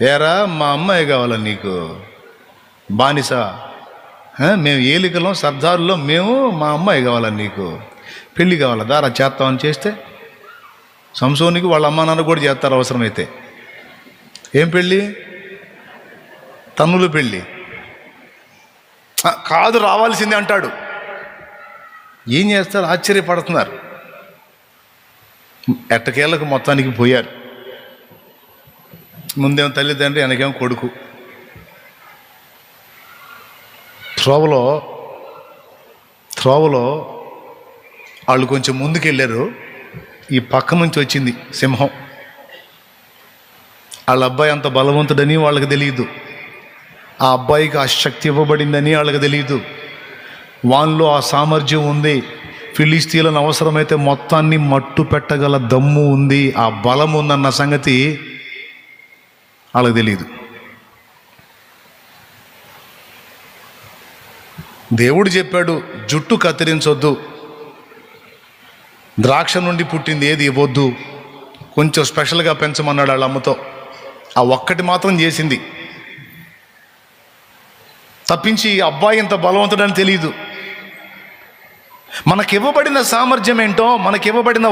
ఏరా మా అమ్మాయి కావాలా నీకు? బానిస మేము ఏలికలం సర్దారులో మేము మా అమ్మాయి కావాలా నీకు? పెళ్ళి కావాలా? దారా చేస్తామని చేస్తే సంసోనికి వాళ్ళ అమ్మ నాన్న కూడా చేస్తారు అవసరమైతే. ఏం పెళ్ళి? తన్నులు పెళ్ళి కాదు, రావాల్సిందే అంటాడు. ఏం చేస్తారు? ఆశ్చర్యపడుతున్నారు. ఎట్టకేళ్ళకు మొత్తానికి పోయారు. ముందేమో తల్లిదండ్రి, వెనకేమో కొడుకు. త్రోవలో వాళ్ళు కొంచెం ముందుకెళ్ళారు. ఈ పక్క నుంచి వచ్చింది సింహం. వాళ్ళ అబ్బాయి అంత బలవంతుడని వాళ్ళకి తెలియదు. ఆ అబ్బాయికి ఆ శక్తి ఇవ్వబడిందని వాళ్ళకి తెలియదు. వాళ్ళలో ఆ సామర్థ్యం ఉంది. ఫిలిస్తీన్లను అవసరమైతే మొత్తాన్ని మట్టు పెట్టగల దమ్ము ఉంది, ఆ బలం ఉందన్న సంగతి వాళ్ళకి తెలియదు. దేవుడు చెప్పాడు, జుట్టు కత్తిరించొద్దు, ద్రాక్ష నుండి పుట్టింది ఏది ఇవ్వద్దు, కొంచెం స్పెషల్గా పెంచమన్నాడు వాళ్ళ అమ్మతో. ఆ ఒక్కటి మాత్రం చేసింది తప్పించి అబ్బాయి ఇంత బలవంతుడని తెలియదు. మనకివ్వబడిన సామర్థ్యం ఏంటో, మనకివ్వబడిన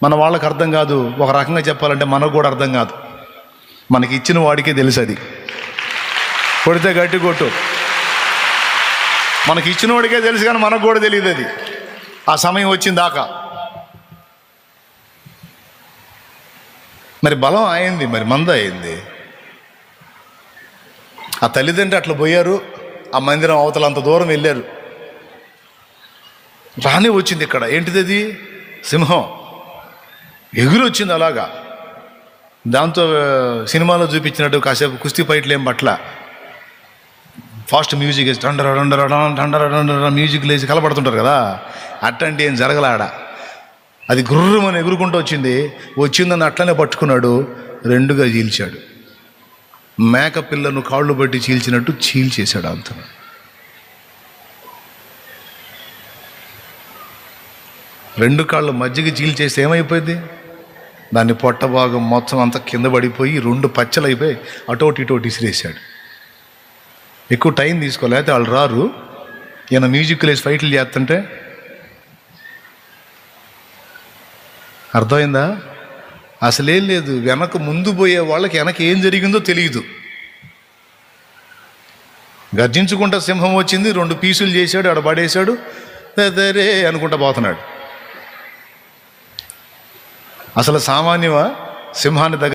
మన వాళ్ళకి అర్థం కాదు. ఒక రకంగా చెప్పాలంటే మనకు కూడా అర్థం కాదు. మనకి ఇచ్చిన వాడికే తెలుసు. అది కొడితే గట్టి కొట్టు, మనకి ఇచ్చిన వాడికే తెలుసు, కానీ మనకు కూడా తెలియదు అది. ఆ సమయం వచ్చిందాకా మరి బలం అయింది, మరి మంద అయింది. ఆ తల్లిదండ్రులు అట్లా పోయారు. ఆ మందిరం అవతల అంత దూరం వెళ్ళారు. రానే వచ్చింది ఇక్కడ. ఏంటిది అది? సింహం ఎగురు వచ్చింది అలాగా. దాంతో సినిమాలో చూపించినట్టు కాసేపు కుస్తీ ఫైట్లు ఏం పట్ల, ఫాస్ట్ మ్యూజిక్ వేసి డండర మ్యూజిక్ లేసి కలపడుతుంటారు కదా, అట్టంటే ఏం జరగలాడ. అది గుర్రమని ఎగురుకుంటూ వచ్చిందని అట్లనే పట్టుకున్నాడు, రెండుగా చీల్చాడు. మేక పిల్లను కాళ్ళు బట్టి చీల్చినట్టు చీల్చేశాడు అంత. రెండు కాళ్ళు మధ్యకి చీల్చేస్తే ఏమైపోయింది? దాన్ని పొట్ట భాగం మొత్తం అంతా కింద పడిపోయి రెండు పచ్చలు అయిపోయి అటోటి ఇసిరేసాడు. ఎక్కువ టైం తీసుకోలేకపోతే వాళ్ళు రారు. ఈయన మ్యూజిక్ లేసి ఫైట్లు చేస్తుంటే అర్థమైందా? అసలేం లేదు. వెనక ముందు పోయే వాళ్ళకి వెనక ఏం జరిగిందో తెలియదు. గర్జించుకుంటా సింహం వచ్చింది, రెండు పీసులు చేశాడు, ఆడ పడేశాడు, రే అనుకుంటా పోతున్నాడు. అసలు సామాన్యమా సింహాన్ని దగ్గర